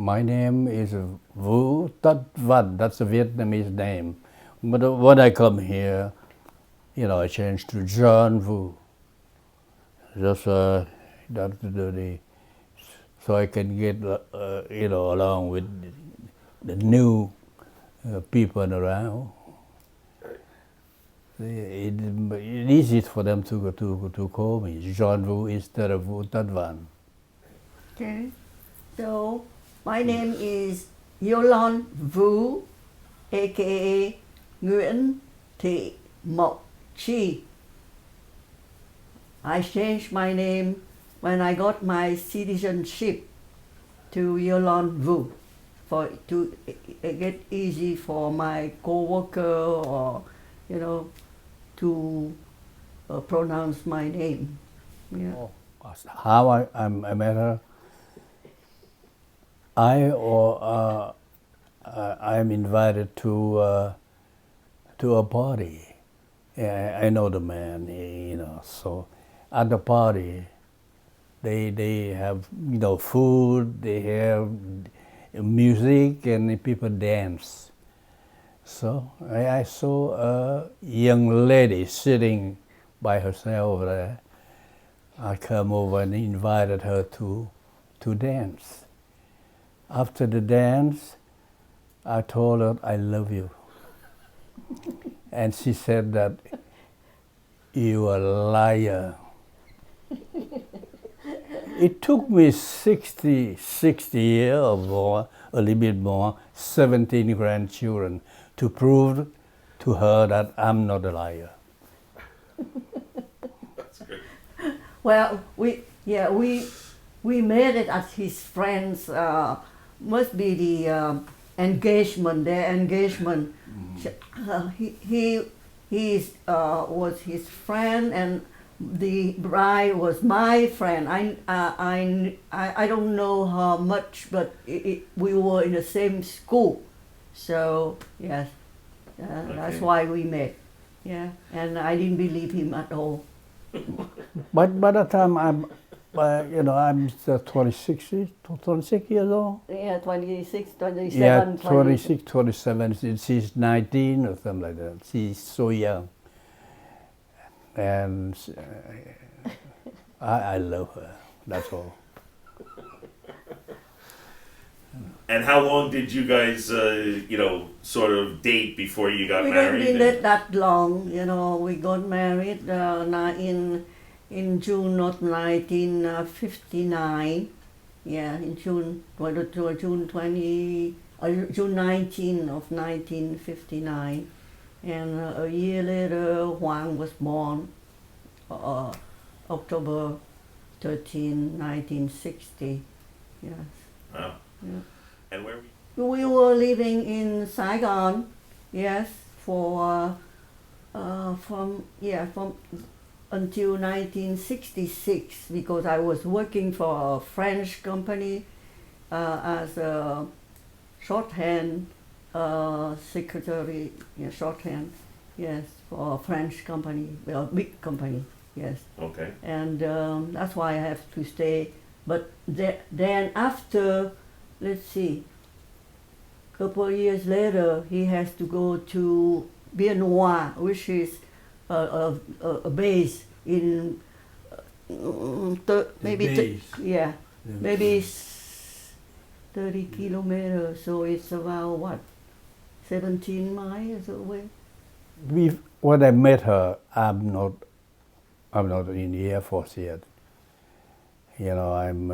My name is Vu Tat Van. That's a Vietnamese name. But when I come here, I changed to John Vu. Just so I can get along with the new people around. It's easy for them to call me John Vu instead of Vu Tat Van. Okay. So my name is Yolon Vu, aka Nguyễn Thị Mộc Chi. I changed my name when I got my citizenship to Yolon Vu to get easy for my co-worker or to pronounce my name. Yeah. Oh, how I met her. I'm invited to a party. I know the man, So at the party, they have food, they have music, and people dance. So I saw a young lady sitting by herself there. I come over and invited her to dance. After the dance, I told her I love you. And she said that you are a liar. It took me 60 years or more, a little bit more, 17 grandchildren to prove to her that I'm not a liar. That's good. Well, we made it at his friend's. Must be the engagement. Their engagement. He was his friend, and the bride was my friend. I don't know how much, but we were in the same school, so yes, that's why we met. Yeah, and I didn't believe him at all. But by the time I'm 26 years old. Yeah, 26, 27, Yeah, 26, 27. She's 19 or something like that. She's so young. And I love her. That's all. And how long did you guys, sort of date before you got married? We didn't that long. We got married in June of 1959. Yeah, in June 19 of 1959. And a year later, Hoàng was born, October 13, 1960. Yes. Wow. Yeah. And where We were living in Saigon, yes, from until 1966, because I was working for a French company as a shorthand secretary, shorthand, yes, for a French company, a big company, yes. Okay. And that's why I have to stay. But then after, let's see, couple of years later, he has to go to Bien Hoa, which is a base in maybe 30 kilometers. So it's about what, 17 miles away. When I met her, I'm not in the Air Force yet. I'm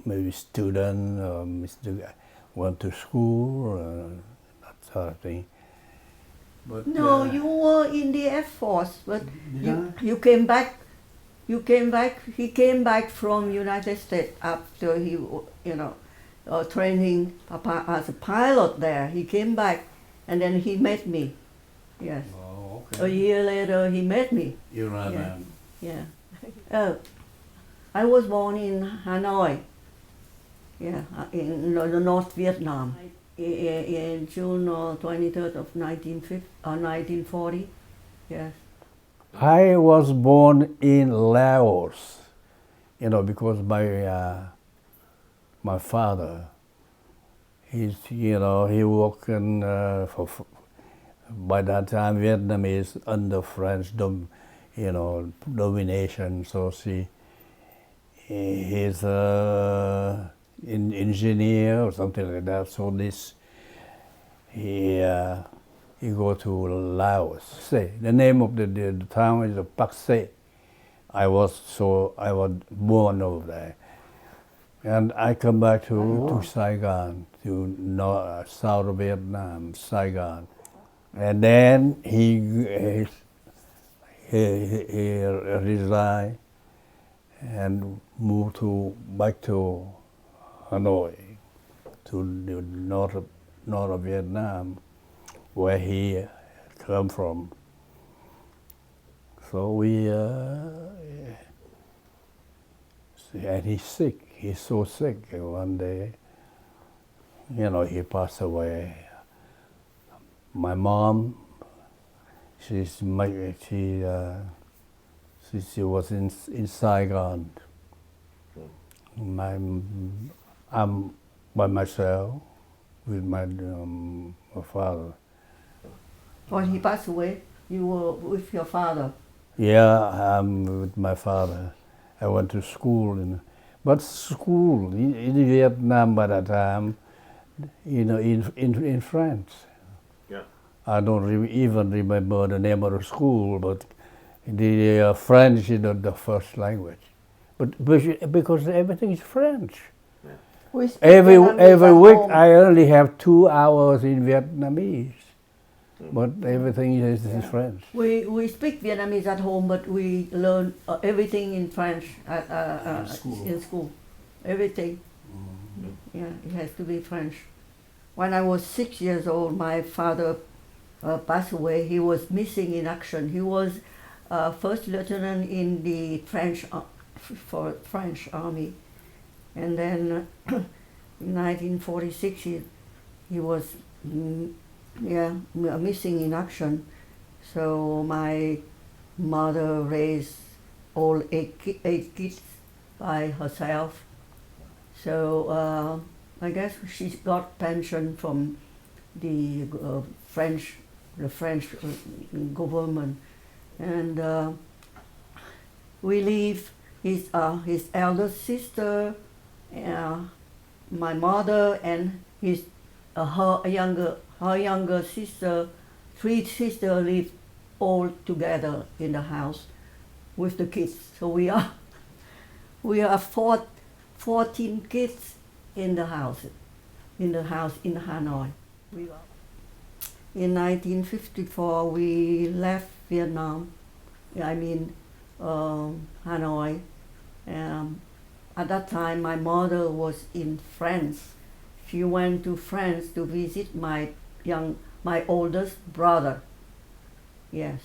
maybe student, went to school, that sort of thing. But, no, you were in the Air Force, but Yeah. you came back. He came back from United States after he, training as a pilot there. He came back, and then he met me. Yes. Oh, A year later, he met me. You're right, Yeah. man. Yeah. I was born in Hanoi. Yeah, in the North Vietnam. In June 23rd of 1940. Yes. I was born in Laos you know, because my father, he worked in, by that time Vietnam is under French domination, so he's an engineer or something like that. So he go to Laos. Say the name of the town is Pak Se. I was born over there, and I come back to Saigon, to South Vietnam, Saigon, and then he resigned and moved back to Hanoi, to the north of Vietnam, where he come from. So and he's sick. He's so sick. One day, he passed away. My mom, she was in Saigon. I'm by myself with my father. When he passed away, you were with your father. Yeah, I'm with my father. I went to school, but school in Vietnam by that time, in France. Yeah. I don't even remember the name of the school, but the French is the first language. But because everything is French. We speak Every Vietnamese at week home. I only have 2 hours in Vietnamese, but everything is French. We speak Vietnamese at home, but we learn everything in French in school. Everything. Yeah, it has to be French. When I was 6 years old, my father passed away. He was missing in action. He was first lieutenant in the French army, and then in 1946 he was missing in action. So my mother raised all eight kids by herself. So I guess she got pension from the French government, and we leave his eldest sister, my mother, and her younger sister. 3 sisters live all together in the house with the kids. So we are 14 kids in the house in Hanoi. In 1954 we left Vietnam. I mean Hanoi. At that time my mother was in France. She went to France to visit my oldest brother. Yes.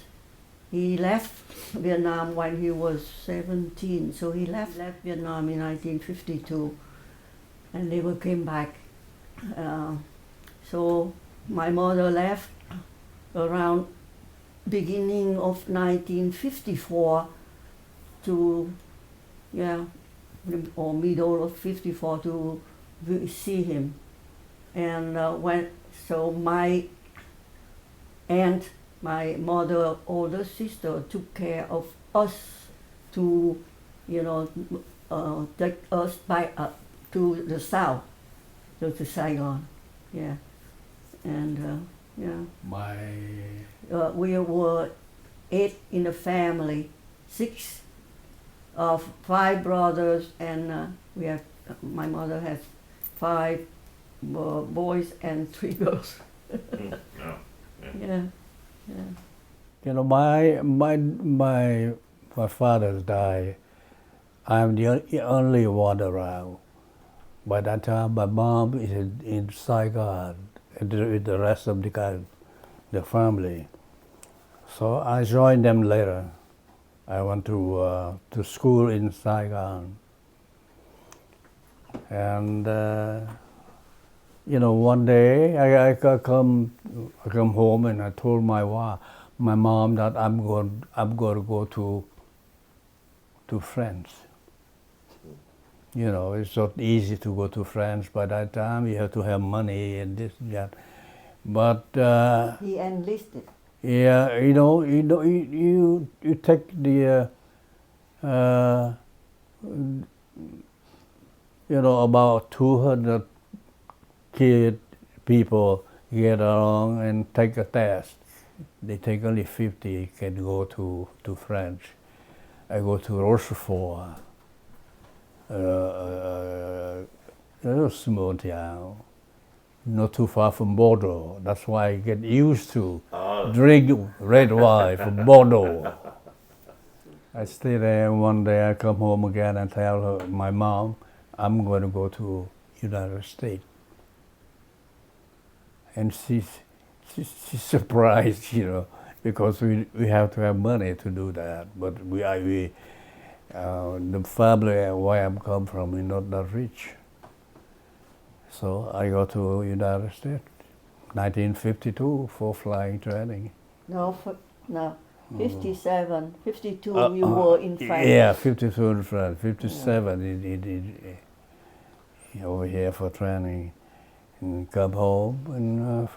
He left Vietnam when he was 17, so he left Vietnam in 1952 and never came back. So my mother left around beginning of 1954 or middle of 54 to see him. And so my aunt, my mother's older sister, took care of us to, take us back up to the south, to Saigon. Yeah. And we were 8 in the family, 5 brothers, and my mother has 5 boys and 3 girls. Yeah. My father died. I'm the only one around. By that time, my mom is in Saigon with the rest of the family. So I joined them later. I went to school in Saigon, and one day I come home and I told my mom that I'm going to go to France. You know, it's not easy to go to France by that time. You have to have money and this and that. But He enlisted. yeah, you take the about 200 people get along and take a test. They take only 50 can go to France. I go to Rochefort, a little small town, not too far from Bordeaux. That's why I get used to drink red wine from Bordeaux. I stay there, one day I come home again and tell my mom, I'm going to go to United States. And she's surprised, because we have to have money to do that. But the family where I come from is not that rich. So I go to United States, 1952 for flying training. No, 57, 52 you were in France. Yeah, 52 in France, 57 over here for training. And come home and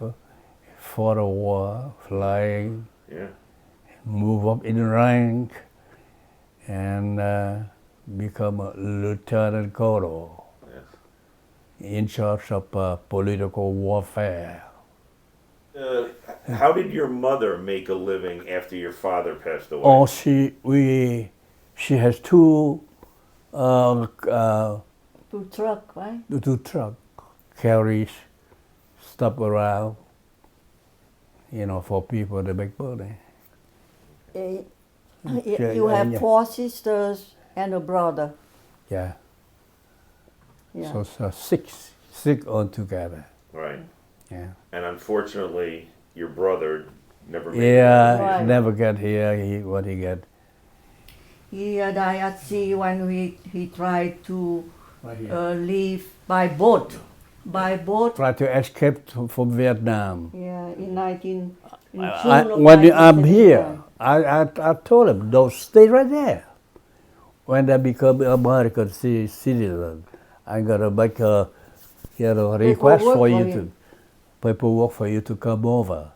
for a war, flying, move up in rank, and become a lieutenant colonel in charge of political warfare. How did your mother make a living after your father passed away? Oh, she has two truck, right? two truck carries stuff around, for people to make money. You have 4 sisters and a brother. Yeah. Yeah. So six altogether. Right. Yeah. And unfortunately, your brother never made Yeah, Right. never get here. What he get? He died at sea when he tried to leave by boat. By boat. Try to escape from Vietnam. Yeah, in June When I'm here, 1979. I told him, don't stay right there. When I become American citizen, I'm gonna make a request for you paperwork for you to come over.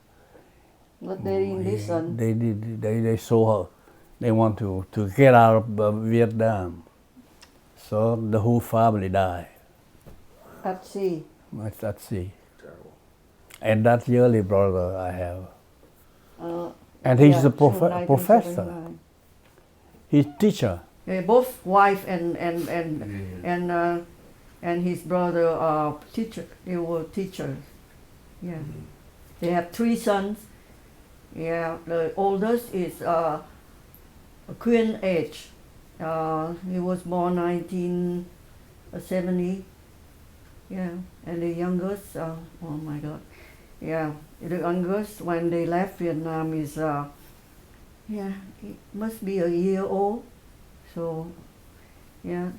But they didn't listen. They saw they want to get out of Vietnam, so the whole family died. At sea. At sea. Terrible. And that's the only brother I have. And he's a professor. 1979. He's teacher. Both wife and his brother are teacher. They were teachers. Yeah. They have 3 sons. Yeah. The oldest is Queen age. He was born 1970. Yeah. And the youngest, oh my God. Yeah. The youngest, when they left Vietnam, is it must be a year old. So, yeah.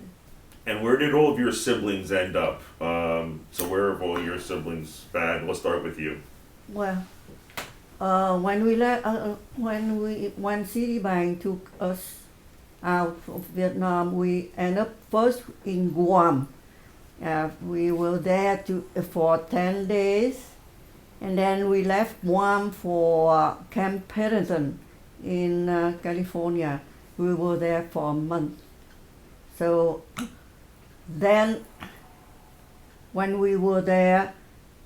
And where did all of your siblings end up? So where have all your siblings been? We'll start with you. Well, when we left, when Citibank took us out of Vietnam, we ended up first in Guam. We were there for 10 days, and then we left Guam for Camp Pendleton in California. We were there for a month. So then, when we were there,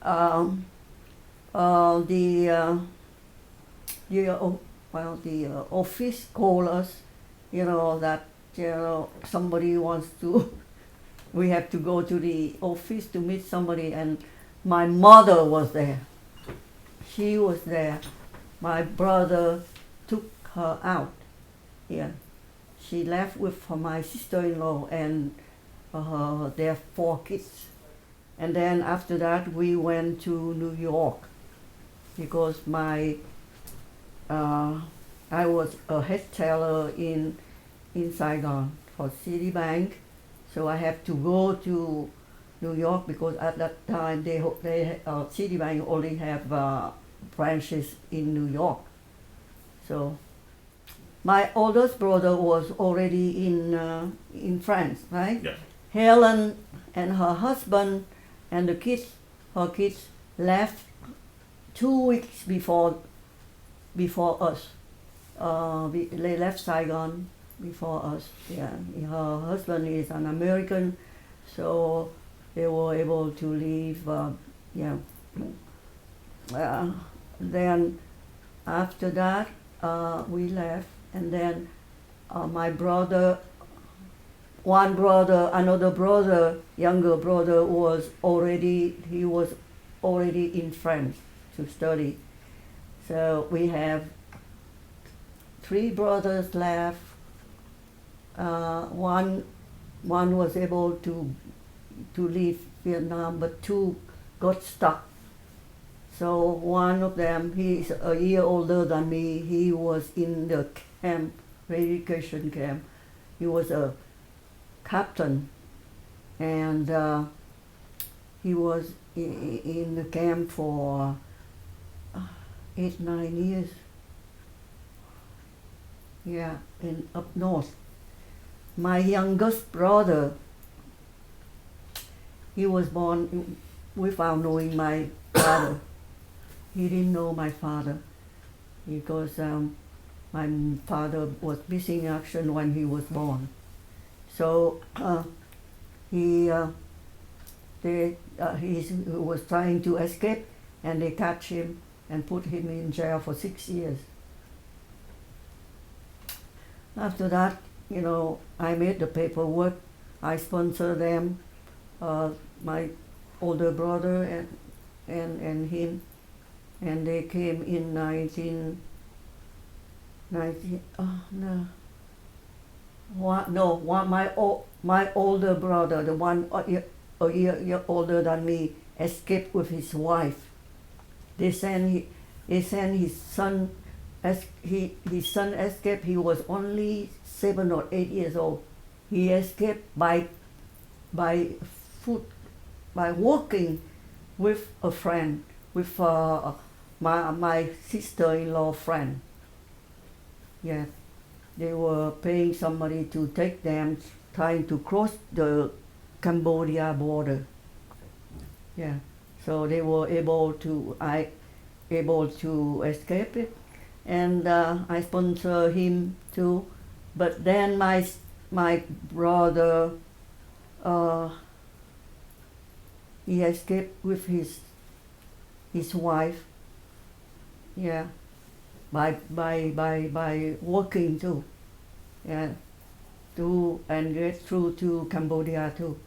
the office called us, that somebody wants to. We have to go to the office to meet somebody, and my mother was there. She was there. My brother took her out. Yeah, she left with my sister-in-law and their 4 kids. And then after that, we went to New York because I was a head teller in Saigon for Citibank, so I have to go to New York because at that time Citibank only have branches in New York. So my oldest brother was already in France, right? Yeah. Helen and her husband and the kids, her kids, left 2 weeks before us. They left Saigon before us. Yeah, her husband is an American, so they were able to leave. Then after that, we left, and then my brother, another brother, younger brother was already in France to study. So we have 3 brothers left. One was able to leave Vietnam, but 2 got stuck. So one of them, he's a year older than me. He was in the camp, education camp. He was a captain, and he was in the camp for 8-9 years. Yeah, in up north. My youngest brother, he was born without knowing my father. He didn't know my father because my father was missing in action when he was born. So he was trying to escape, and they catch him and put him in jail for 6 years. After that, I made the paperwork. I sponsored them, my older brother and him, and they came in 1990. My older brother, the one a year older than me, escaped with his wife. They sent his son. His son escaped. He was only 7 or 8 years old. He escaped by foot, by walking with a friend, with my sister-in-law friend. Yeah, they were paying somebody to take them, trying to cross the Cambodia border. Yeah, so they were able to escape it, and I sponsor him too. But then my brother, he escaped with his wife. Yeah, by walking too. Yeah, and get through to Cambodia too.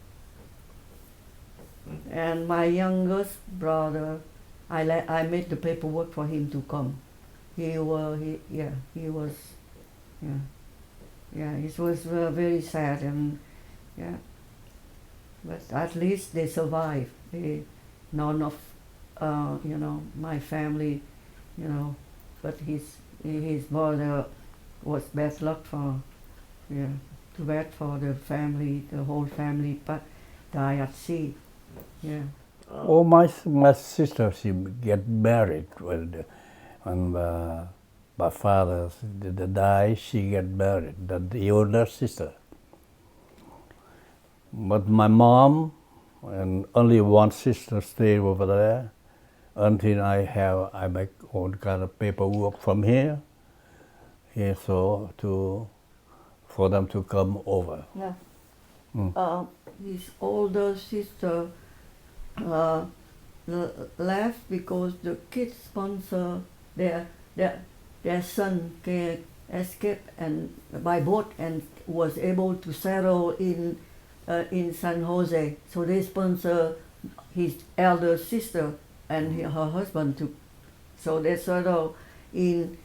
And my youngest brother, I made the paperwork for him to come. It was very sad, and yeah, but at least they survived. None of my family, but his brother was bad luck for, too bad for the family, the whole family, but died at sea. Yeah. Oh, my sister, she get married when my father died. She get married, the older sister. But my mom and only one sister stayed over there until I make all kind of paperwork from here. So for them to come over. Yeah. His older sister left because the kids sponsor their son escaped and by boat and was able to settle in San Jose. So they sponsor his elder sister and her husband too. So they settled in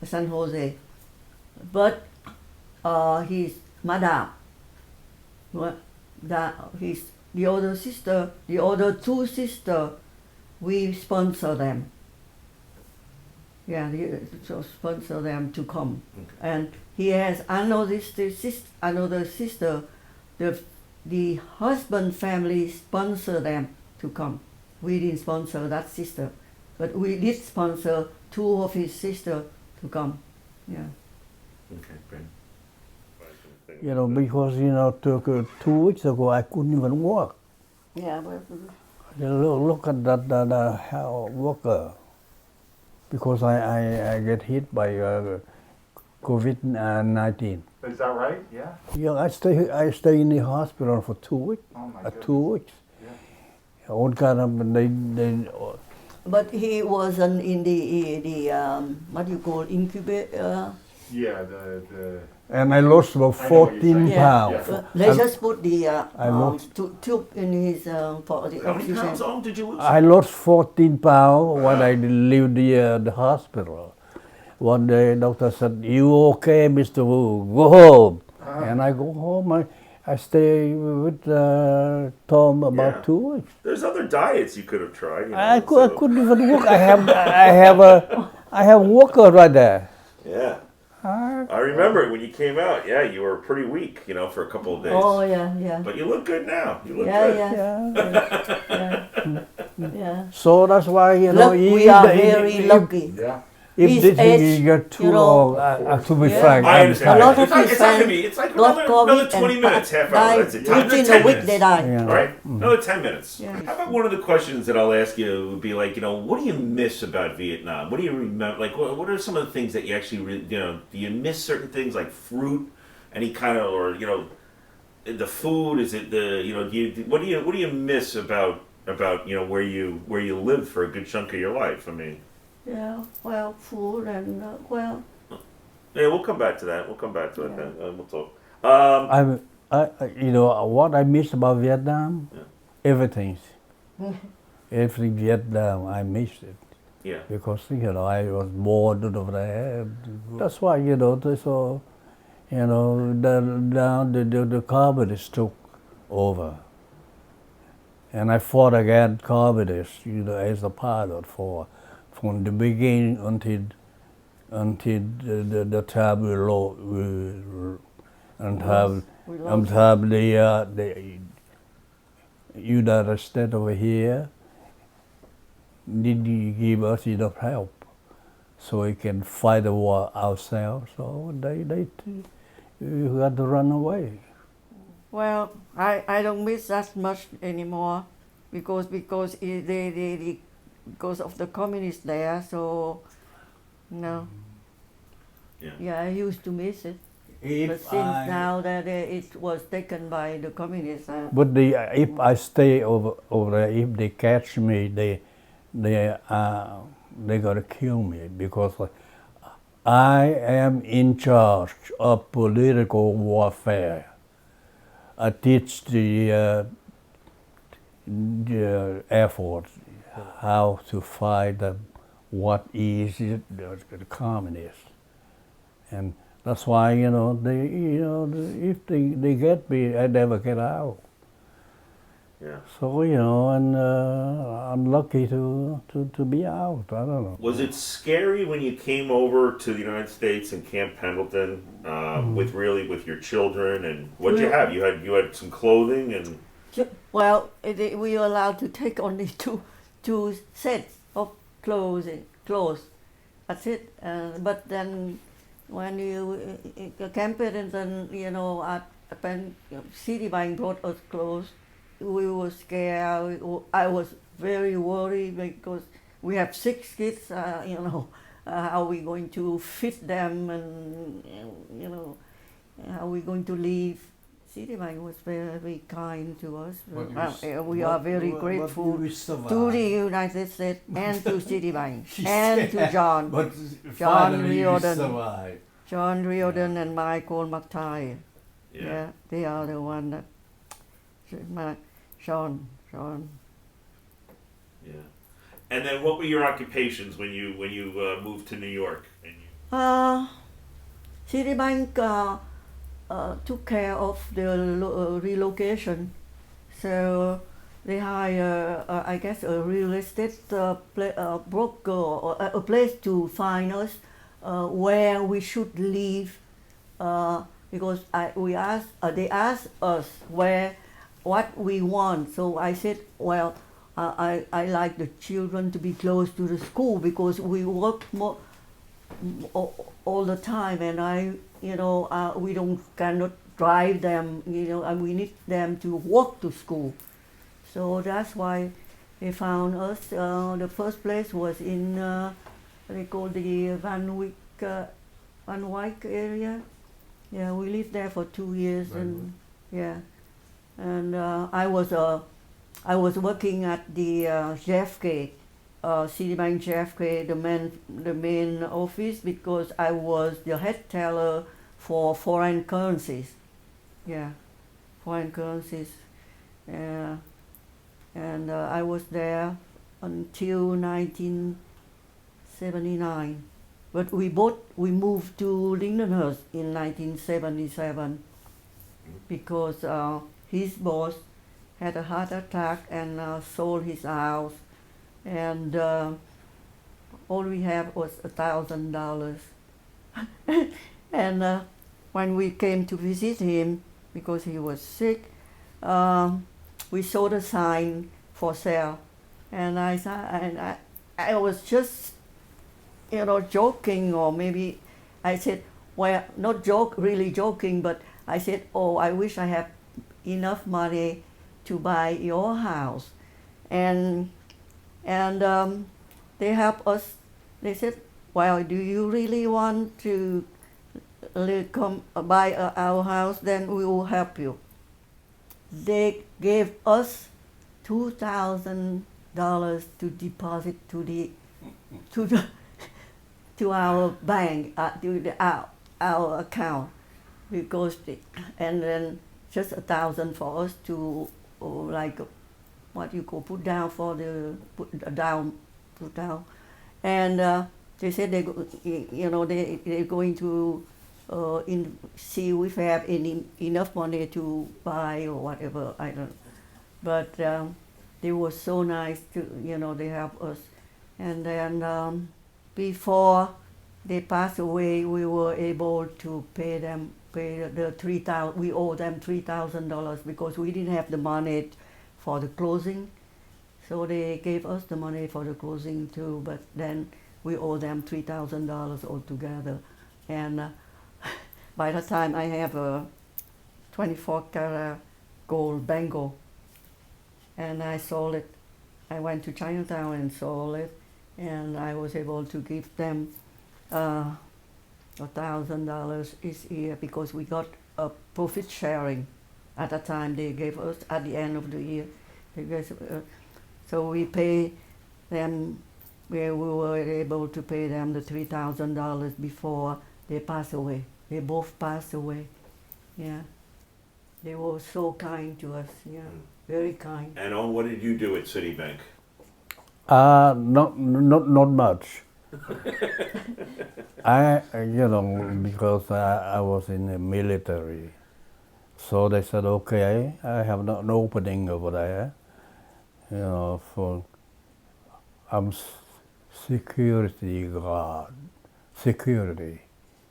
San Jose. But his madam, the other sister, the other 2 sisters, we sponsor them. Yeah, so sponsor them to come. Okay. And he has another sister. The husband family sponsor them to come. We didn't sponsor that sister, but we did sponsor 2 of his sisters to come. Yeah. Okay, great. You know, because took 2 weeks ago I couldn't even walk. Yeah, but Look at that how walker. Because I get hit by COVID-19. Is that right? Yeah. Yeah, I stay in the hospital for 2 weeks. Oh my goodness. 2 weeks. Yeah. All kind of they but he wasn't in the what you call incubator. Yeah. The and I lost about I know what you're 14 saying. Yeah. pounds. Yeah. They I- just put the I lost- tube in his for the How many pounds oxygen. did you lose? I lost 14 pounds when I leave the hospital. One day, doctor said, "You okay, Mr. Wu? Go home." And I go home. I stay with Tom about Yeah. 2 weeks. There's other diets you could have tried. I couldn't even walk. I have walker right there. Yeah. I- I remember when you came out. Yeah, you were pretty weak, for a couple of days. Oh yeah. But you look good now. You look Yeah, good. yeah, yeah. yeah. So that's why Look, we are very lucky. yeah. If His this age, is get too you know, long, to be Yeah. frank, I understand. A lot of it's not, his it's not gonna friends be. It's like got another COVID 20 and minutes, half hour. died That's it. Time- within 10 a week. minutes. They died. Yeah. All right, another 10 minutes. Yeah. How about one of the questions that I'll ask you would be like, what do you miss about Vietnam? What do you remember? Like, what are some of the things that you actually, do you miss certain things like fruit, any kind of, or the food? Is it the, what do you miss about where you lived for a good chunk of your life? I mean, Yeah, well, food and yeah, we'll come back to that. We'll come back to it Yeah. then. We'll talk. what I miss about Vietnam, Yeah. everything. Everything Vietnam, I miss it Yeah. because I was born over there. That's why so the communists took over, and I fought against communists, as a pilot from the beginning until the time we until the United States over here didn't give us enough help, so we can fight the war ourselves. So we had to run away. well, I don't miss that much anymore because they because of the communists there. So no. Yeah. I used to miss it, but since now that it was taken by the communists. But if I stay over there, if they catch me, they gonna kill me because I am in charge of political warfare. I teach the Air Force how to fight what is the communists, and that's why if they get me, I never get out. Yeah. So and I'm lucky to be out. I don't know. Was it scary when you came over to the United States and Camp Pendleton with your children, and what'd you have? You had some clothing and Well, we were allowed to take only two sets of clothes. That's it. But then when Camp Pendleton, City Bank brought us clothes, we were scared. I was very worried because we have 6 kids. How are we going to fit them, and how are we going to leave? Citibank was very kind to us. We are very grateful to the United States and to Citibank and to John. John Riordan. John Riordan and Michael McTighe. Yeah, they are the one that. Sean. Yeah. And then what were your occupations when you moved to New York? Citibank took care of the relocation, so they hire, I guess, a real estate broker or a place to find us where we should live, because they asked us what we want. So I said, well, I like the children to be close to the school because we work all the time, and we cannot drive them, and we need them to walk to school. So that's why they found us. The first place was in they call the Van Wyck area. Yeah, we lived there for 2 years, and yeah, and I was working at the JFK, Citibank JFK, the main office, because I was the head teller for foreign currencies. Yeah, foreign currencies. And I was there until 1979. But we moved to Lindenhurst in 1977 because his boss had a heart attack and sold his house, and all we had was $1,000. And when we came to visit him, because he was sick, we saw the sign for sale, and I was just joking, or maybe I said, well, not really joking, but I said, oh, I wish I had enough money to buy your house. And they helped us. They said, well, do you really want to come buy our house? Then we will help you. They gave us $2,000 to deposit to our bank, our account, because and then just $1,000 for us to what you call put down, and they said they're going to see if we have enough money to buy or whatever, I don't know. But they were so nice to they helped us, and then before they passed away, we were able to pay the $3,000. We owe them $3,000 because we didn't have the money for the closing, so they gave us the money for the closing too. But then we owe them $3,000 altogether, and by the time I have a 24-karat gold bangle, and I sold it. I went to Chinatown and sold it, and I was able to give them $1,000 each year because we got a profit sharing. At the time they gave us at the end of the year, so we pay them. We were able to pay them the $3,000 before they passed away. They both passed away. Yeah, they were so kind to us. Yeah, very kind. And what did you do at Citibank? Not much. Because I was in the military, so they said, okay, I have an opening over there, for security guard, security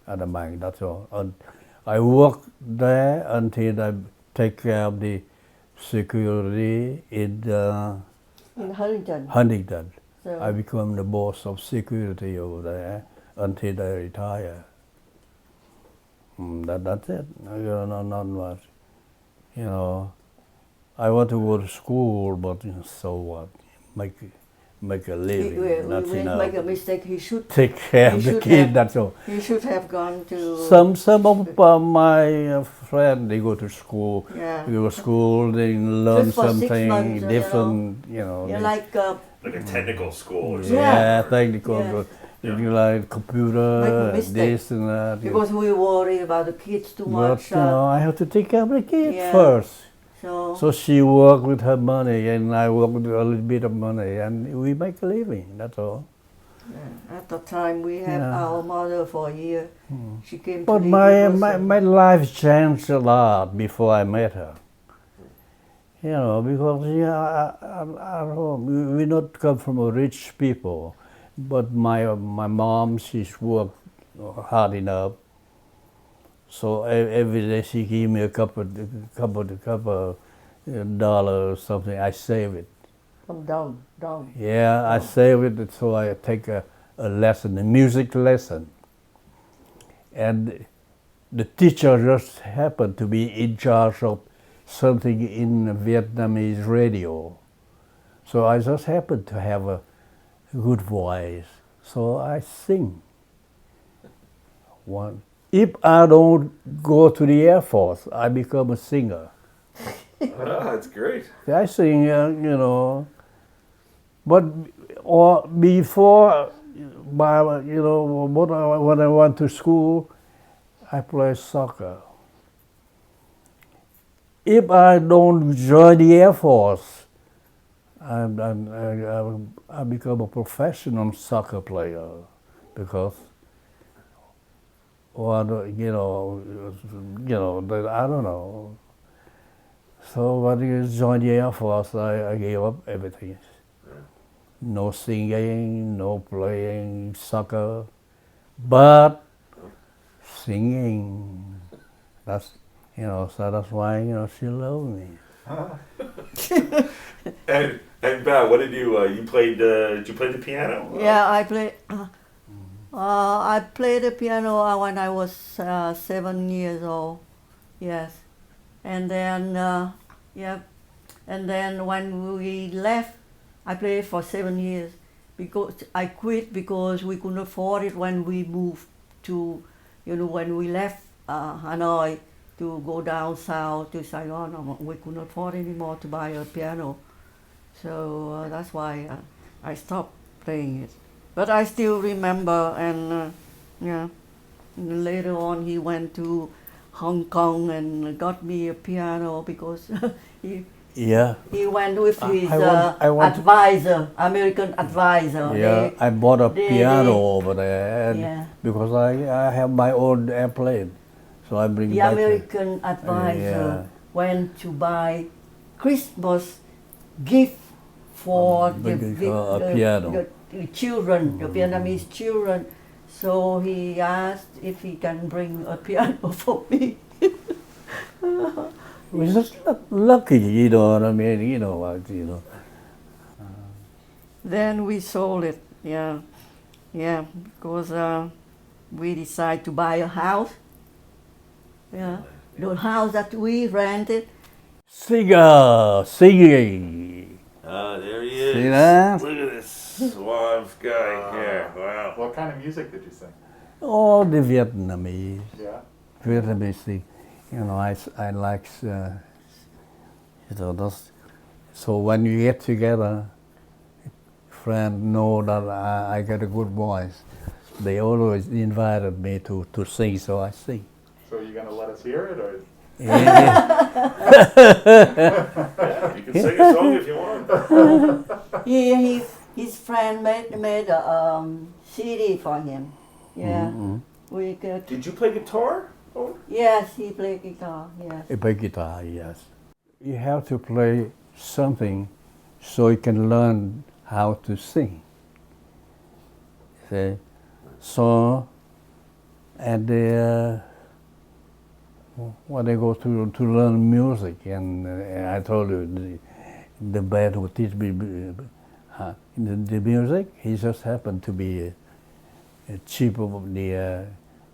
at the bank. That's all. And I worked there until I take care of the security in Huntington. So I became the boss of security over there until I retire. That's it. Not much. I want to go to school, but so what? Make a living. That's we enough. make a mistake. He should Take care of the kid. That's all. He should have gone to Some of my friends, they go to school. Yeah. They go to school. They learn Just for 6 something months, different. Yeah, they- like Like a technical school or something? Yeah, technical. Yeah. You like computer, Make a mistake. this and that. because we worry about the kids too But much. I have to take care of the kid Yeah. first. So So she worked with her money, and I worked with a little bit of money, and we make a living. That's all. at the time we had Yeah. our mother for a year. She came But to live with us, my life changed a lot before I met her. Because at home we not come from a rich people, but my mom, she's worked hard enough. So every day she give me a couple dollars or something. I save it. Come down. Yeah, I save it, so I take a lesson, a music lesson. And the teacher just happened to be in charge of something in Vietnamese radio. So I just happened to have a good voice. So I sing. If I don't go to the Air Force, I become a singer. Oh, that's great. I sing, but or before, when I went to school, I play soccer. If I don't join the Air Force, I become a professional soccer player because, I don't know. So when I joined the Air Force, I gave up everything. No singing, no playing soccer, but singing. That's so that's why she loved me. And Val, what did you played? Did you play the piano? Yeah, I play. I played the piano when I was 7 years old. Yes, and then and then when we left, I played for 7 years because I quit because we couldn't afford it when we moved to, when we left Hanoi to go down south to Saigon. We couldn't afford anymore to buy a piano, so that's why I stopped playing it. But I still remember, and later on he went to Hong Kong and got me a piano because he went with his advisor, American advisor. Yeah, I bought a piano over there because I have my own airplane, so I bring the back American advisor went to buy Christmas gift for the piano. The children, the Vietnamese children. So he asked if he can bring a piano for me. We're just lucky, you know what I mean? Then we sold it, because we decided to buy a house. Yeah, the house that we rented. Singing. Ah, there he is. See that? Look at this suave guy here. Wow. What kind of music did you sing? All the Vietnamese. Yeah. Vietnamese thing. I like, those. So when you get together, friends know that I got a good voice. They always invited me to sing, so I sing. So are you going to let us hear it, or? Yeah. You can sing a song if you want. His friend made a CD for him. Yeah, we could. Did you play guitar? Oh. Yes, he played guitar. Yes. I play guitar, yes. You have to play something so you can learn how to sing. See? So, and when I go to learn music, and I told you the band who teach me the music, he just happened to be a chief of the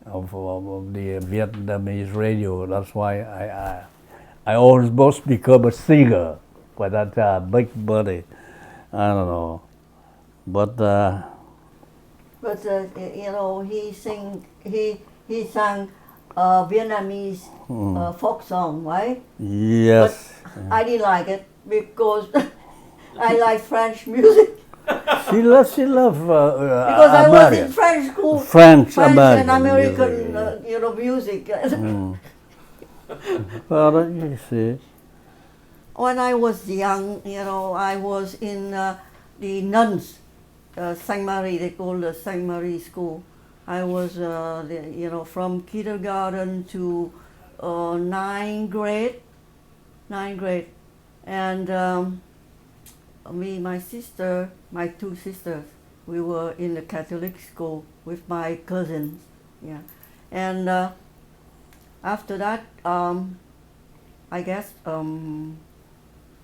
Vietnamese radio. That's why I almost become a singer by that time, big money. I don't know, but he sang Vietnamese folk song, right? yes. But I didn't like it because I like French music. She loves Because I was in French school. French and American American, music, music. Well, you see. When I was young, I was in the nuns, Saint Marie. They call the Saint Marie school. I was, from kindergarten to ninth grade, and my sister, my two sisters, we were in the Catholic school with my cousins, and after that, I guess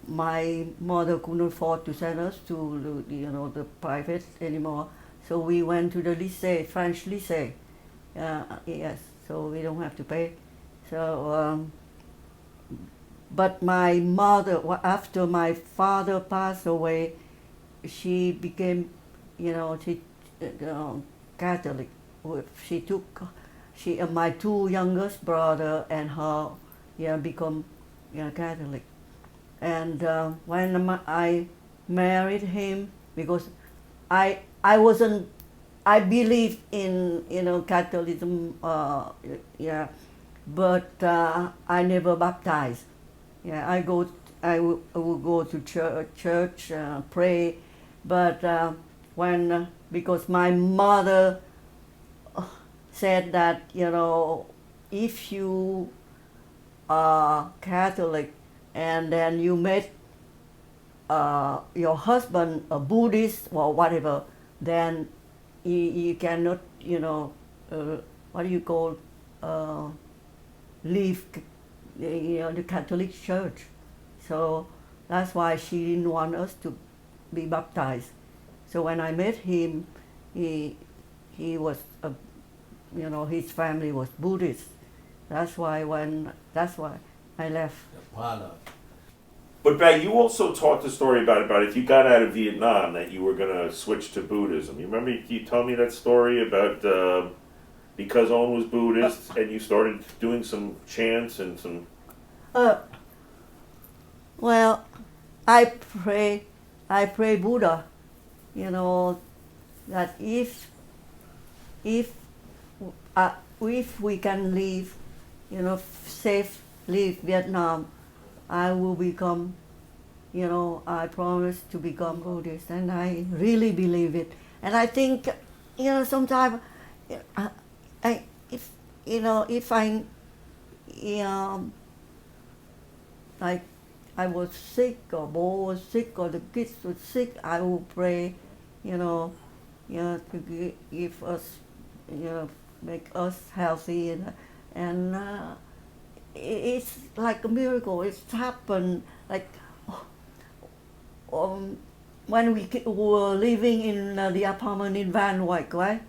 my mother couldn't afford to send us to the private anymore, so we went to the lycée, French lycée. Yes, so we don't have to pay. So, but my mother, after my father passed away, she became, she Catholic. She took, my two youngest brother and her, become, Catholic. And when I married him, because I wasn't, I believe in Catholicism, but I never baptized. Yeah, I would go to church, pray, but when because my mother said that if you are Catholic and then you met your husband a Buddhist or whatever, then you cannot what do you call leave the Catholic Church. So that's why she didn't want us to be baptized. So when I met him, he was his family was Buddhist. That's why I left. But Bat, you also talked the story about if you got out of Vietnam that you were going to switch to Buddhism. You remember you told me that story about because Owen was Buddhist and you started doing some chants and some... Well, I pray Buddha, that if we can leave, safe leave Vietnam, I will become, I promise to become Buddhist, and I really believe it. And I think, sometimes, if like I was sick or Bo was sick or the kids were sick, I will pray, to give us, make us healthy, and it's like a miracle. It's happened like when we were living in the apartment in Van Wyck, right?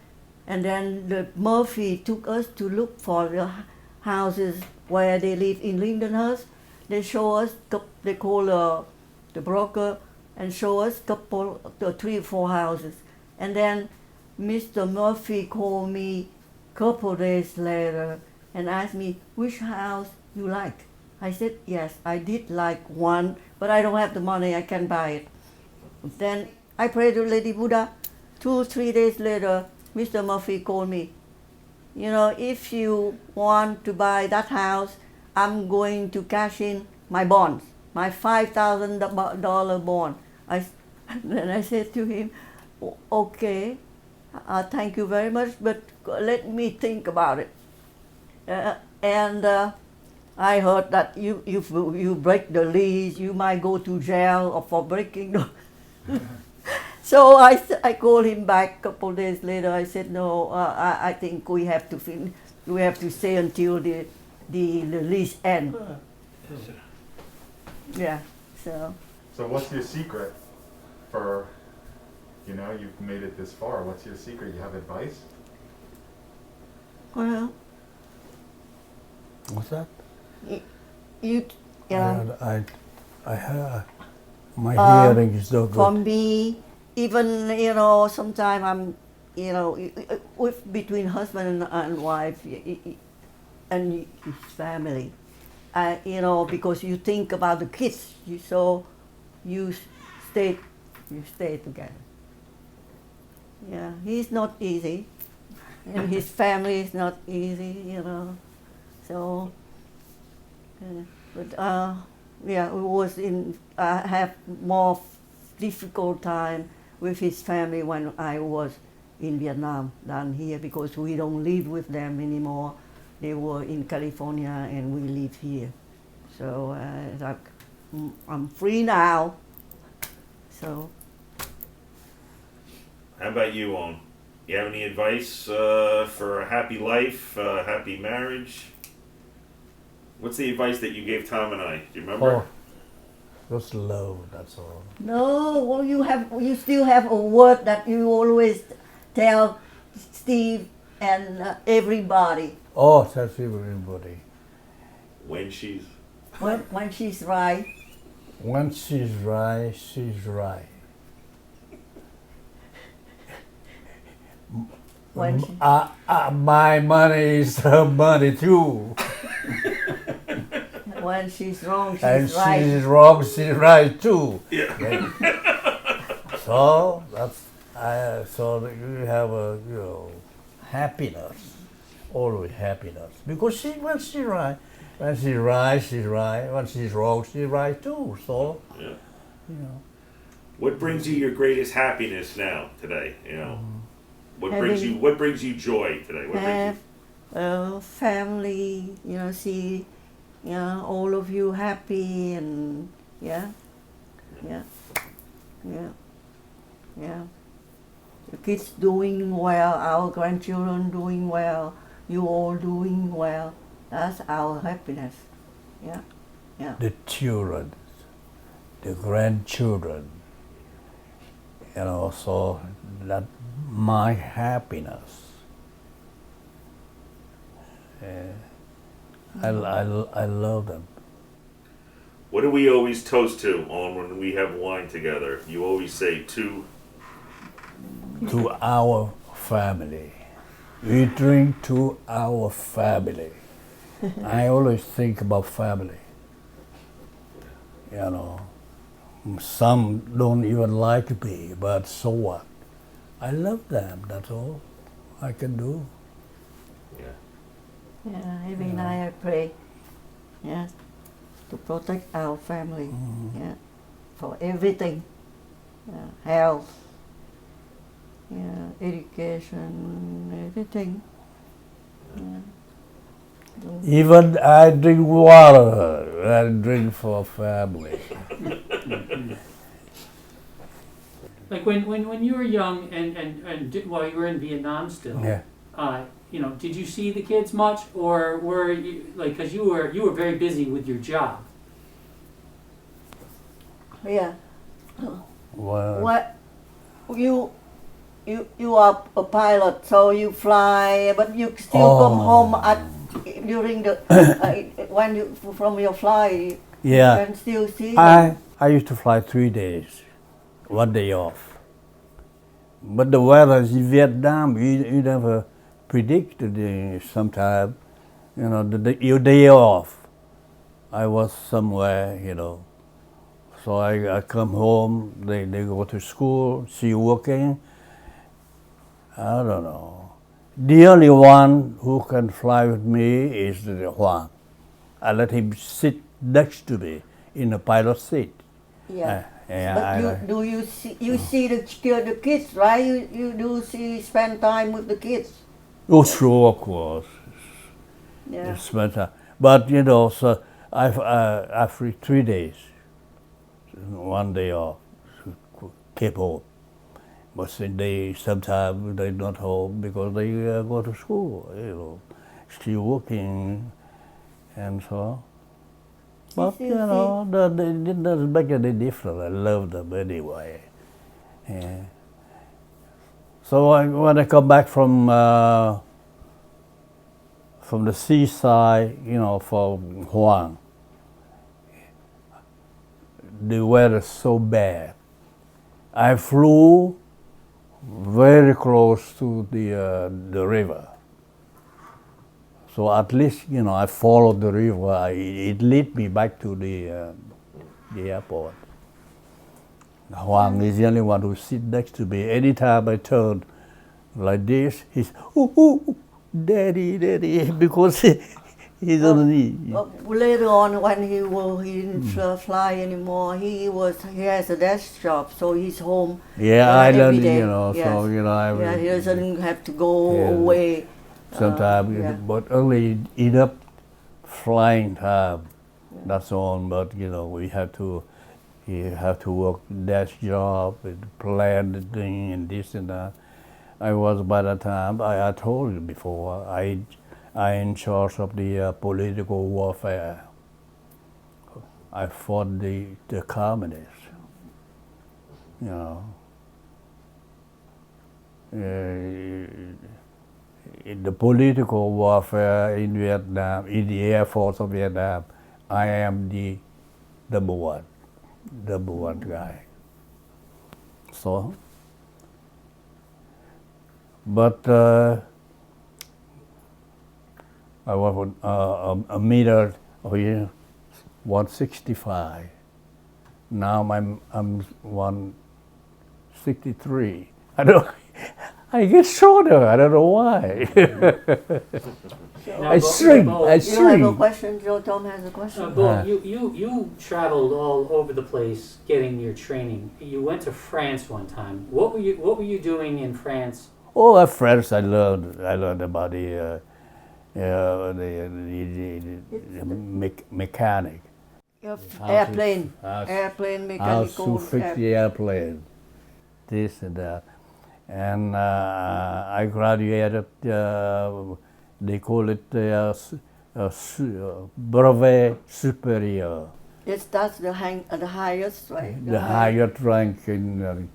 And then the Murphy took us to look for the houses where they live in Lindenhurst. They show us, they call the broker and show us couple, 3 or 4 houses. And then Mr. Murphy called me couple days later and asked me which house you like. I said, yes, I did like one, but I don't have the money, I can buy it. Then I prayed to Lady Buddha. 2 or 3 days later, Mr. Murphy called me. If you want to buy that house, I'm going to cash in my bonds, my $5,000 bond. Then I said to him, okay, thank you very much, but let me think about it. And I heard that you break the lease, you might go to jail or for breaking the... So I called him back a couple of days later. I said, no, I think we have to stay until the lease ends. Yeah, so. So what's your secret for, you've made it this far. What's your secret? You have advice? Well. What's that? I have my hearing is so good. For me, even sometimes I'm with between husband and wife and his family, because you think about the kids, you stay together. Yeah, he's not easy, and his family is not easy, So, but yeah, I have more difficult time with his family when I was in Vietnam than here, because we don't live with them anymore. They were in California and we live here. So I'm free now. So. How about you, Owen? You have any advice for a happy life, happy marriage? What's the advice that you gave Tom and I? Do you remember? Oh, just love, that's all. No, well, you still have a word that you always tell Steve and everybody. Oh, that's everybody. When she's When she's right. When she's right, she's right. When she, My money is her money too. when she's wrong, And she's right. she's wrong, she's right too. yeah. So so that you have a happiness, always happiness. Because when she's right, she's right. When she's wrong, she's right too. So Yeah. you know. What brings you your greatest happiness now today? You know, what Having- brings you joy today? What brings Have family, see, all of you happy and yeah. The kids doing well, our grandchildren doing well, you all doing well. That's our happiness. Yeah. The children, the grandchildren, so that my happiness. I love them. What do we always toast to on when we have wine together? You always say To our family. We drink to our family. I always think about family. Some don't even like me, but so what? I love them, that's all I can do. Yeah, every night I pray. Yeah. To protect our family. Yeah. For everything. Health. Yeah, education, everything. Yeah. Even I drink water, I drink for family. Like when you were young while you were in Vietnam still, Yeah. Did you see the kids much, or were you because you were very busy with your job? Yeah. Well, What you are a pilot, so you fly, but you still come home during the when you from your flight. yeah. You can still see them. I used to fly 3 days, 1 day off. But the weather in Vietnam, you never predicted sometime, your day off. I was somewhere, So I come home, they go to school, she working. I don't know. The only one who can fly with me is Huang. I let him sit next to me in the pilot seat. Yeah. Yeah, But you see the kids, right? You do spend time with the kids. Oh, sure, of course. Yeah. It's better. But so after 3 days, 1 day off, keep home. But sometimes they're not home because they go to school, still working and so. But still it doesn't make any difference. I love them anyway. Yeah. So when I come back from the seaside, from Huang, the weather's so bad. I flew very close to the river. So at least, I followed the river. It led me back to the airport. Huang is the only one who sits next to me. Anytime I turn like this, he's, ooh, daddy, because he's only. Later on, when he didn't fly anymore, he has a desk job, so he's home. Yeah, I every learned, day. Yes. So, Yeah, he doesn't have to go away. Sometimes, yeah. but only enough flying time. That's all. But we have to work desk job, and plan the thing, and this and that. I was by the time I told you before. I in charge of the political warfare. I fought the communists. in the political warfare in Vietnam, in the Air Force of Vietnam, I am the number one guy. So, but I was a meter of 165. Now I'm 163. I get shorter. I don't know why. Now, I Bo- shrink. Bo, I You have a shrink. question? Joe Tom has a question. Bo, you traveled all over the place getting your training. You went to France one time. What were you doing in France? Oh, at first I learned about the mechanic. Airplane, How airplane to mechanical. fix the airplane, this and that. And I graduated, they call it brevet superior, That's the highest, right? the highest rank in the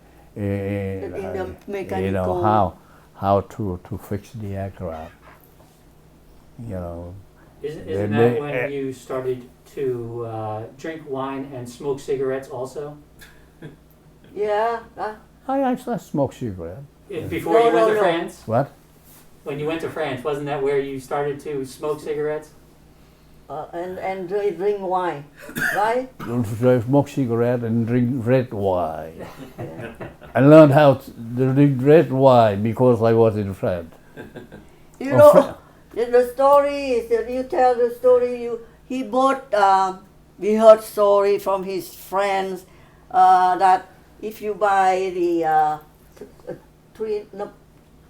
mechanical. you know, how to fix the aircraft. You know, Isn't Then that they- when you started to drink wine and smoke cigarettes also? Yeah. I smoke cigarette. Before No, you went no, to no. France? What? When you went to France, wasn't that where you started to smoke cigarettes? And drink wine, right? Smoke cigarette and drink red wine. I learned how to drink red wine because I was in France. You Oh, know, the story is that you tell the story. He bought. We heard story from his friends that if you buy the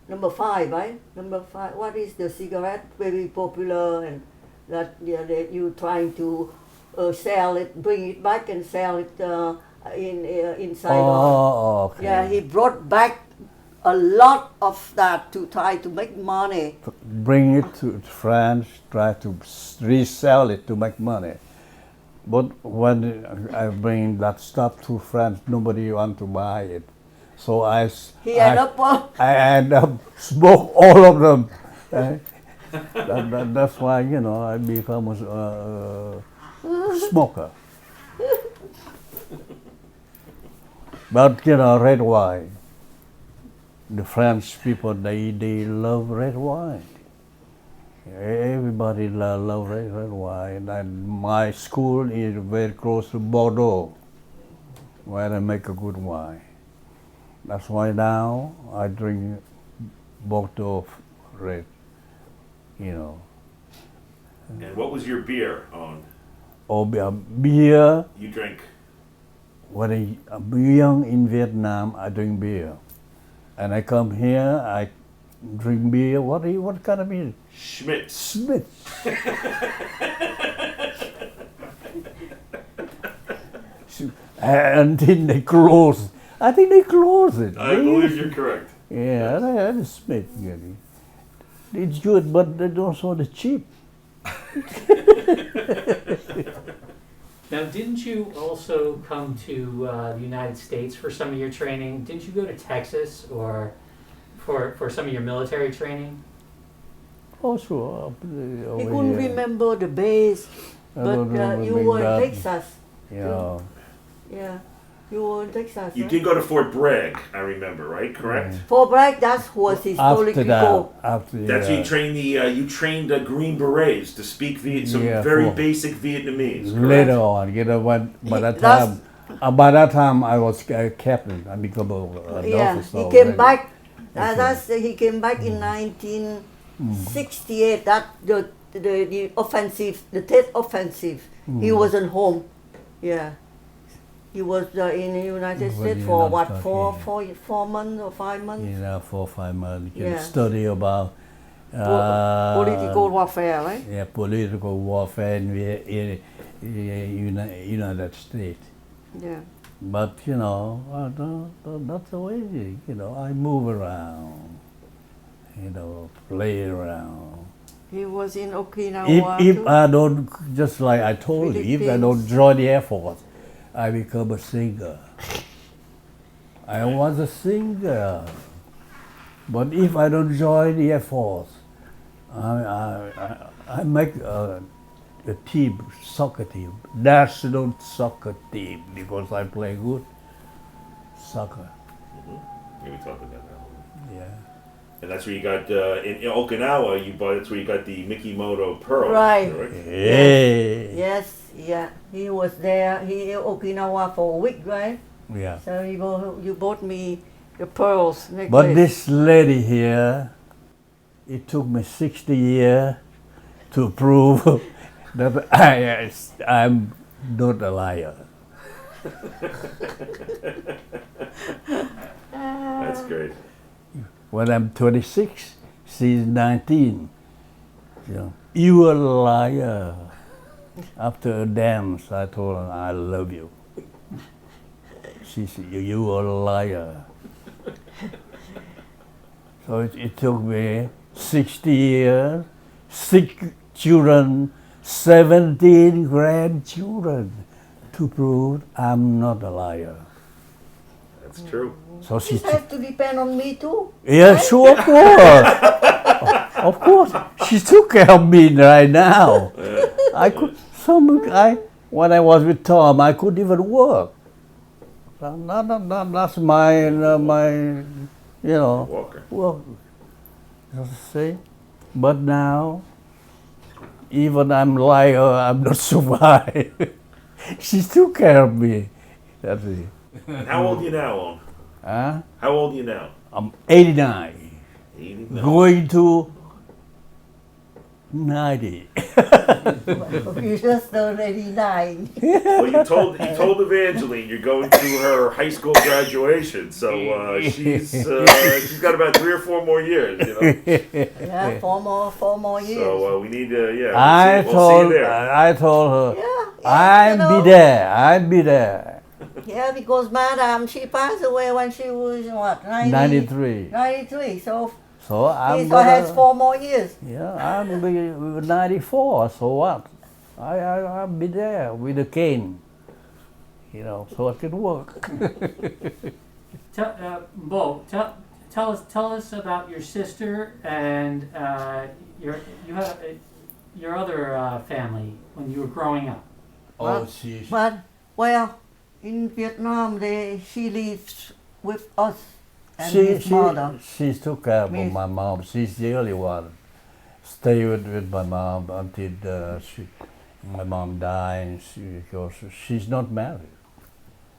number 5, right? Number 5. What is the cigarette? Very popular, and that you trying to sell it, bring it back and sell it in Saigon. Oh, okay. Yeah, he brought back a lot of that to try to make money. Bring it to France, try to resell it to make money. But when I bring that stuff to France, nobody want to buy it. So He ended up. I end up smoke all of them. That's why, you know, I become a smoker. But, you know, red wine. The French people, they love red wine. Everybody love red wine. And my school is very close to Bordeaux, where they make a good wine. That's why now I drink Bordeaux red, you know. And what was your beer on? Or beer, You drank. when I'm young in Vietnam, I drink beer. And I come here, I drink beer. What kind of beer? Schmitz. Smith. And then they close. I think they close it. I believe you're correct. Yeah, that is Smith. Really. It's good, but they also the cheap. Now, didn't you also come to the United States for some of your training? Didn't you go to Texas or for some of your military training? Also, He couldn't remember the base, but you were in Texas. Yeah. Yeah, you were in Texas. You right? did go to Fort Bragg, I remember, right? Correct. Fort Bragg, that was After historically that, called. after That's where you trained Green Berets to speak some Yeah, very for- basic Vietnamese. Correct? later on, you know, when by that That's- time, by that time I was captain. I become an Yeah, officer. he came already. back. Okay. He came back in 1968. That the offensive, the Tet offensive. He wasn't home. Yeah, he was in the United Was States in for United what States, 4 months or 5 months. You know, 4 or 5 months. You can Yeah. study about Political warfare, right? Yeah, political warfare in United States. Yeah. But you know, that's the way. You know, I move around. You know, play around. He was in Okinawa If too. I don't, just like I told you, if I don't Philippines. join the Air Force, I become a singer. I was a singer. But if I don't join the Air Force, I make a team, soccer team, national soccer team, because I play good soccer. Yeah, we talked about that. Yeah. And that's where you got in Okinawa. That's where you got the Mikimoto pearl. Right. Hey. Yes, yeah. He was there. He in Okinawa for a week, right? Yeah. So you bought me the pearls necklace. But this lady here, it took me 60 years to prove that I'm not a liar. That's great. When I'm 26, she's 19. You a liar. After a dance, I told her, I love you. She said, you a liar. So it took me 60 years, 6 children, 17 grandchildren to prove I'm not a liar. That's true. So she This has to depend on me too. yeah, sure, of course. Of course. She took care of me right now. I could, when I was with Tom, I couldn't even work. That's my, Walker. work. You see? But now, even I'm liar, I'm not survive. She took care of me. That's it. How old are you now, Om? Huh? How old are you now? I'm 89. 80? Going to 90. You just already 9. Well, you told Evangeline you're going to her high school graduation, so she's got about 3 or 4 more years, you know. Yeah, 4 more years. So we need to, yeah. I we'll see you there. I told her, yeah, I'll be there. I'll be there. Yeah, because Madam, she passed away when she was what, 93. 93. So So I'm he still has gonna, 4 more years. yeah, I'm be 94. So what? I'll be there with a cane, so I can work. Bo, tell us about your sister and your other family when you were growing up. Oh, But, well, in Vietnam, she lives with us and his mother. she took care of Miss- my mom. She's the only one. Stay with my mom until my mom died. Because she's not married.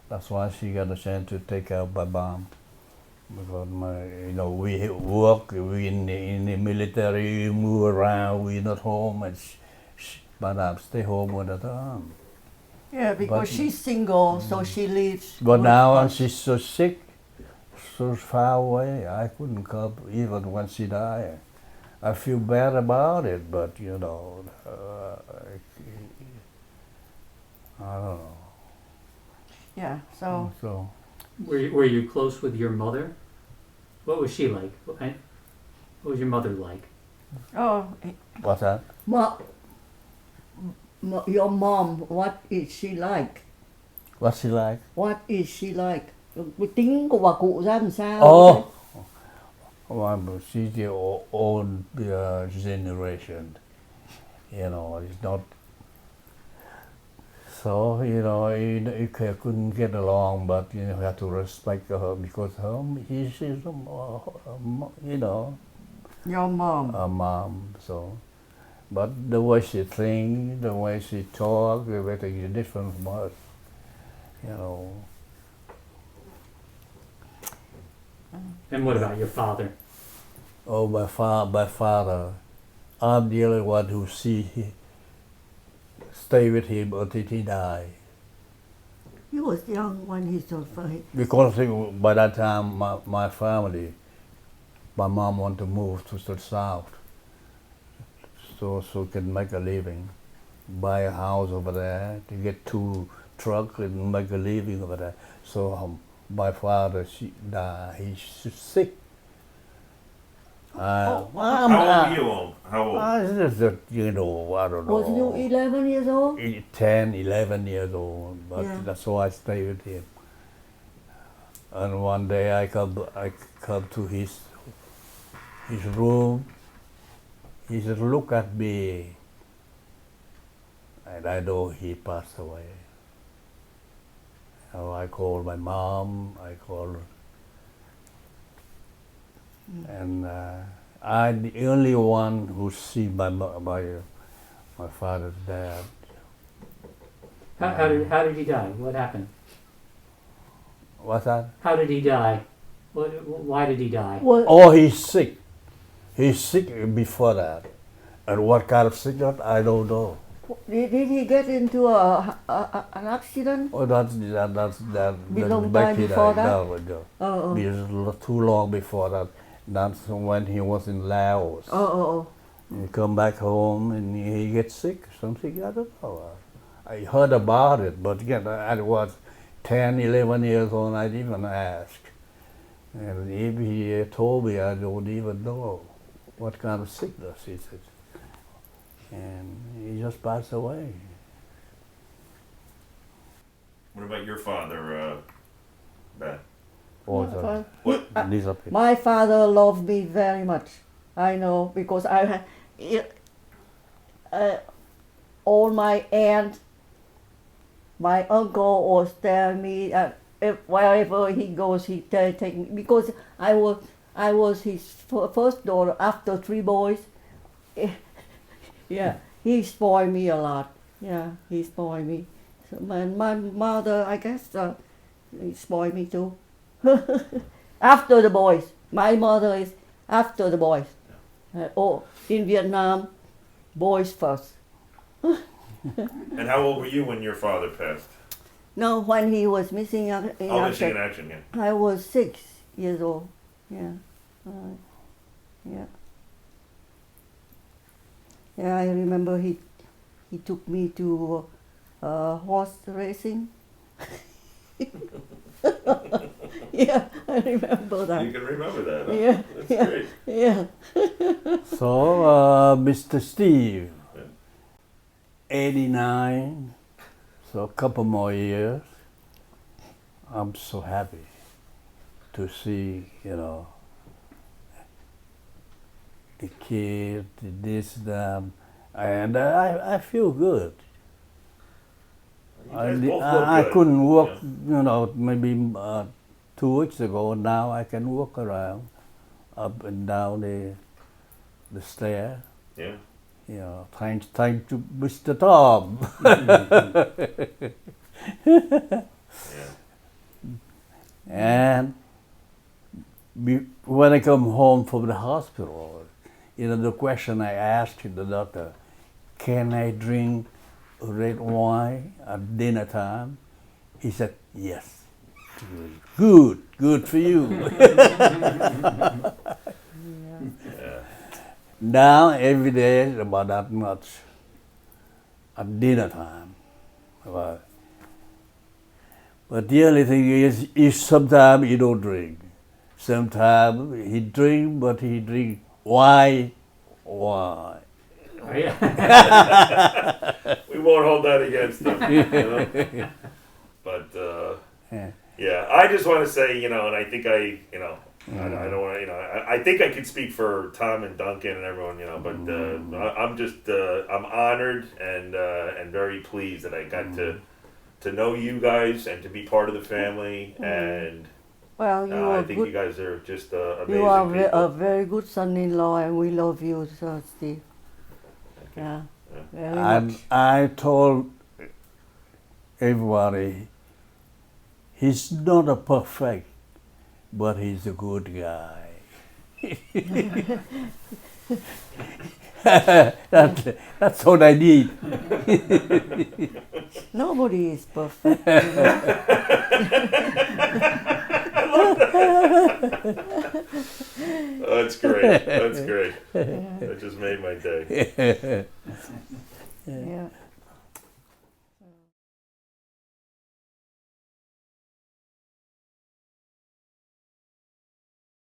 That's why she got a chance to take care of my mom. Because we work, we in the military, we move around, we're not home, and Madam stay home all the time. Yeah, because But- she's single, so she lives. But with now us. she's so sick, so far away, I couldn't come even when she died. I feel bad about it, but I don't know. Yeah, so So Were you close with your mother? What was she like? What was your mother like? what's that? Your mom, what is she like? What's she like? What is she like? Cái tính của bà cụ ra làm sao? Oh, she's the old generation. It's not. So you couldn't get along, but you have to respect her because she's Your mom. a mom. So, but the way she thinks, the way she talks, everything is different from us. And what about your father? Oh, my father, I'm the only one who stay with him until he died. He was young when he told me. Because by that time, my family, my mom wanted to move to the south, so can make a living, buy a house over there, to get 2 trucks and make a living over there. So my father, died. He's sick. How old are you, Om? How old? I don't know. Was you 11 years old? 10, 11 years old, but Yeah. that's why I stay with him. And one day I come to his his room. He said, "Look at me." And I know he passed away. So I called my mom, I called, and I'm the only one who see my father's dad. How did he die? What happened? What's that? How did he die? Why did he die? Well, Oh, he's sick. He's sick before that. And what kind of sickness, I don't know. did he get into an accident? Oh, that's Long back time in before that? no. Oh, It's too long before that. That's when he was in Laos. oh. He come back home and he gets sick, something, I don't know. I heard about it, but again, I was 10, 11 years old, I didn't even ask. And if he told me, I don't even know what kind of sickness is it. And he just passed away. What about your father, Beth? Also, What? disappeared. My father loved me very much. I know because all my aunt, my uncle was telling me if wherever he goes, he take me because I was his first daughter after 3 boys. Yeah, he spoiled me a lot. Yeah, he spoiled me. So my mother, I guess, he spoiled me too. After the boys, my mother is after the boys. In Vietnam, boys first. And how old were you when your father passed? No, when he was missing in Oh, missing action, in action, yeah. I was 6 years old. Yeah, yeah. Yeah, I remember he took me to horse racing. Yeah, I remember that. You can remember that, huh? Yeah, That's yeah, great. yeah. So, Mr. Steve, Yeah. 89, so a couple more years. I'm so happy to see, the kids, this, that, and I feel good. You guys both look I good. couldn't walk, Yeah. maybe 2 weeks ago. Now I can walk around up and down the stair. Yeah. Thanks to Mr. Tom. Yeah. And when I come home from the hospital, the question I asked the doctor, can I drink red wine at dinner time? He said, yes. Good for you. Yeah. Now every day is about that much at dinner time. But the only thing is sometimes he don't drink. Sometimes he drink, but he drink wine. Oh, yeah. We won't hold that against him. But Yeah. yeah, I just want to say, and I think I don't want to, I think I could speak for Tom and Duncan and everyone, but I'm just, I'm honored and very pleased that I got to know you guys and to be part of the family, and Well, you are I think you good. guys are just amazing You are people. a very good son-in-law, and we love you, Sir Steve. Yeah, very And much. I told everybody, he's not a perfect, but he's a good guy. That's what I need. Nobody is perfect. That's great. That's great. That just made my day. Yeah.